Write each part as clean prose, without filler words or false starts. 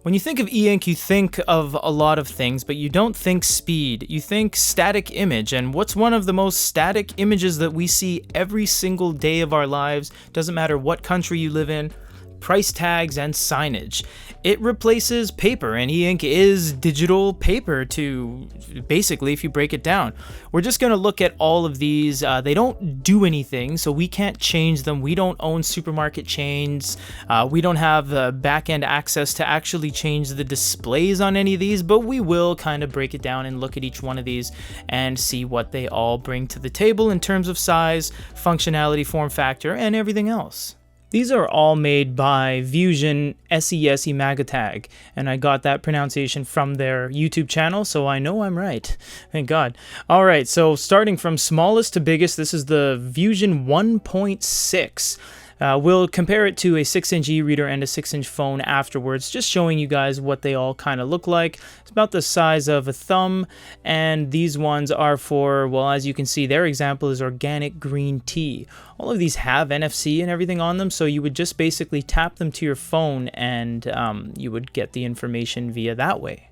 When you think of eInk, you think of a lot of things, but you don't think speed. You think static image, and what's one of the most static images that we see every single day of our lives, doesn't matter what country you live in? Price tags and signage. It replaces paper, and eInk is digital paper to basically, if you break it down. We're just going to look at all of these. They don't do anything, so we can't change them. We don't own supermarket chains. We don't have back-end access to actually change the displays on any of these, but we will kind of break it down and look at each one of these and see what they all bring to the table in terms of size, functionality, form factor, and everything else. These are all made by Fusion SES Imagotag, and I got that pronunciation from their YouTube channel, so I know I'm right. Thank God. All right, so starting from smallest to biggest, this is the Fusion 1.6. We'll compare it to a 6-inch e-reader and a 6-inch phone afterwards, just showing you guys what they all kind of look like. It's about the size of a thumb, and these ones are for, well, as you can see, their example is organic green tea. All of these have NFC and everything on them, so you would just basically tap them to your phone and you would get the information via that way.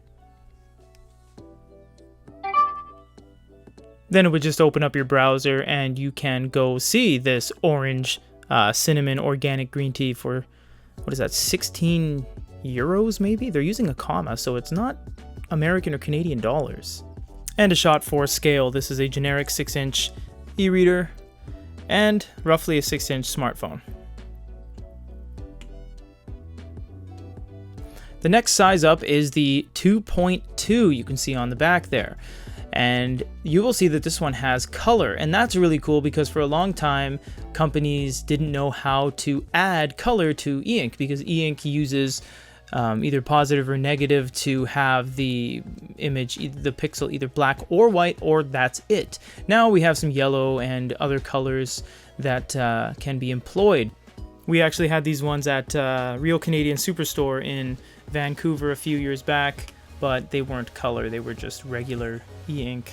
Then it would just open up your browser and you can go see this orange cinnamon organic green tea for, what is that, 16 euros maybe? They're using a comma, so it's not American or Canadian dollars. And a shot for scale. This is a generic 6-inch e-reader and roughly a 6-inch smartphone. The next size up is the 2.2 you can see on the back there. And you will see that this one has color, and that's really cool because for a long time companies didn't know how to add color to eInk because eInk uses either positive or negative to have the image, the pixel either black or white, or that's it. Now we have some yellow and other colors that can be employed. We actually had these ones at Real Canadian Superstore in Vancouver a few years back, but they weren't color, they were just regular eInk.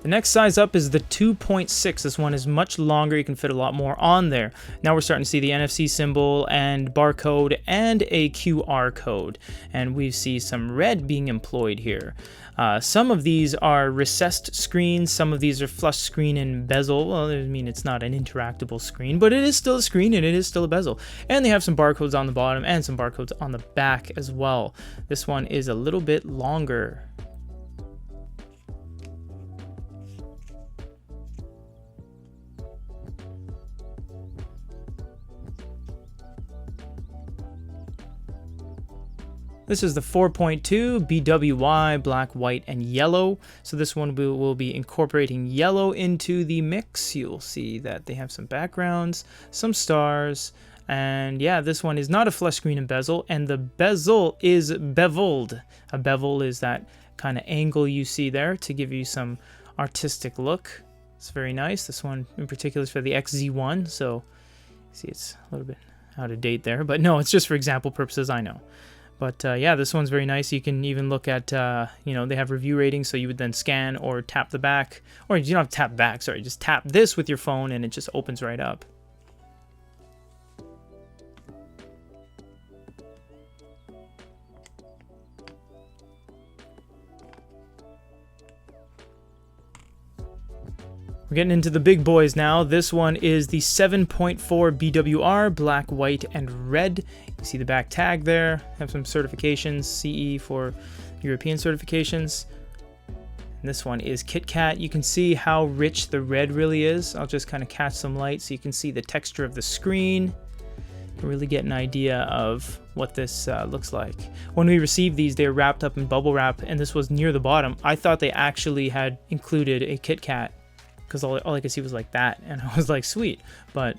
The next size up is the 2.6. This one is much longer, you can fit a lot more on there. Now we're starting to see the NFC symbol and barcode and a QR code, and we see some red being employed here. Some of these are recessed screens, some of these are flush screen and bezel. Well, I mean, it's not an interactable screen, but it is still a screen and it is still a bezel. And they have some barcodes on the bottom and some barcodes on the back as well. This one is a little bit longer. This is the 4.2 BWY, black, white, and yellow. So this one will be incorporating yellow into the mix. You'll see that they have some backgrounds, some stars, and yeah, this one is not a flush screen and bezel, and the bezel is beveled. A bevel is that kind of angle you see there to give you some artistic look. It's very nice. This one in particular is for the XZ1, so see it's a little bit out of date there, but no, it's just for example purposes, I know. But yeah, this one's very nice. You can even look at, you know, they have review ratings, so you would then scan or tap the back, or you don't have to tap back, sorry, just tap this with your phone and it just opens right up. We're getting into the big boys now. This one is the 7.4 BWR, black, white, and red. You see the back tag there. Have some certifications, CE for European certifications. And this one is KitKat. You can see how rich the red really is. I'll just kind of catch some light so you can see the texture of the screen. You can really get an idea of what this looks like. When we received these, they were wrapped up in bubble wrap, and this was near the bottom. I thought they actually had included a KitKat, because all I could see was like that, and I was like, sweet, but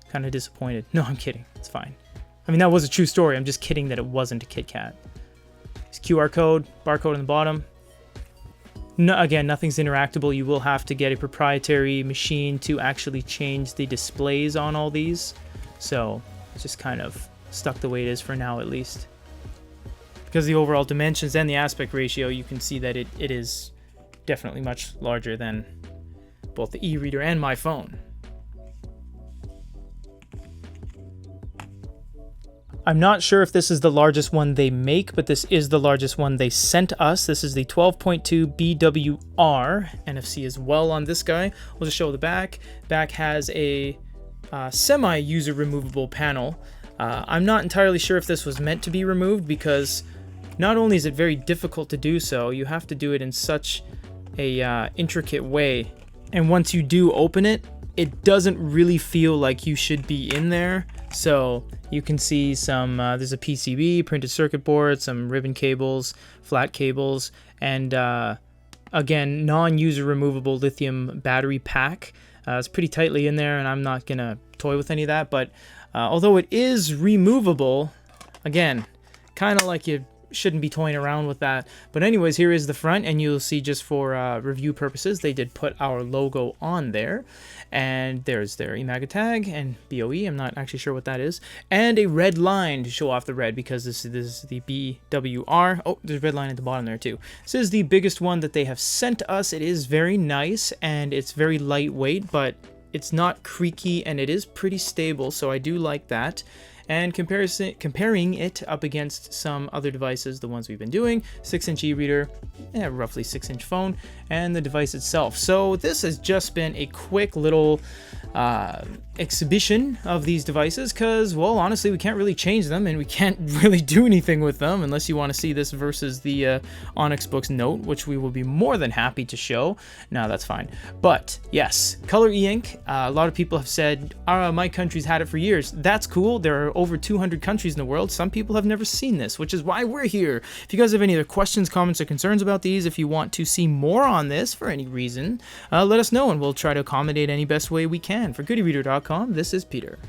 kind of disappointed. No, I'm kidding, it's fine. I mean, that was a true story, I'm just kidding that it wasn't a KitKat. It's QR code, barcode on the bottom. No, again, nothing's interactable. You will have to get a proprietary machine to actually change the displays on all these. So it's just kind of stuck the way it is for now, at least. Because the overall dimensions and the aspect ratio, you can see that it is definitely much larger than both the e-reader and my phone. I'm not sure if this is the largest one they make, but this is the largest one they sent us. This is the 12.2 BWR NFC as well on this guy. We'll just show the back. Back has a semi-user removable panel. I'm not entirely sure if this was meant to be removed, because not only is it very difficult to do so, you have to do it in such a intricate way. And once you do open it, it doesn't really feel like you should be in there. So you can see some, there's a PCB, printed circuit board, some ribbon cables, flat cables, and again, non-user removable lithium battery pack. It's pretty tightly in there, and I'm not gonna toy with any of that, but although it is removable, again, kind of like you shouldn't be toying around with that. But anyways, here is the front, and you'll see, just for review purposes, they did put our logo on there, and there's their Imagotag and BOE, I'm not actually sure what that is, and a red line to show off the red, because this is the BWR. Oh, there's a red line at the bottom there too. This is the biggest one that they have sent us. It is very nice, and it's very lightweight, but it's not creaky, and it is pretty stable, so I do like that. And comparing it up against some other devices, the ones we've been doing, 6-inch e-reader, roughly 6-inch phone, and the device itself. So this has just been a quick little exhibition of these devices, because, well, honestly, we can't really change them, and we can't really do anything with them unless you want to see this versus the Onyx Books Note, which we will be more than happy to show. No, that's fine. But yes, color e-ink. A lot of people have said, my country's had it for years. That's cool. There are over 200 countries in the world. Some people have never seen this, which is why we're here. If you guys have any other questions, comments, or concerns about these, if you want to see more on this for any reason, let us know, and we'll try to accommodate any best way we can. For GoodyReader.com, this is Peter.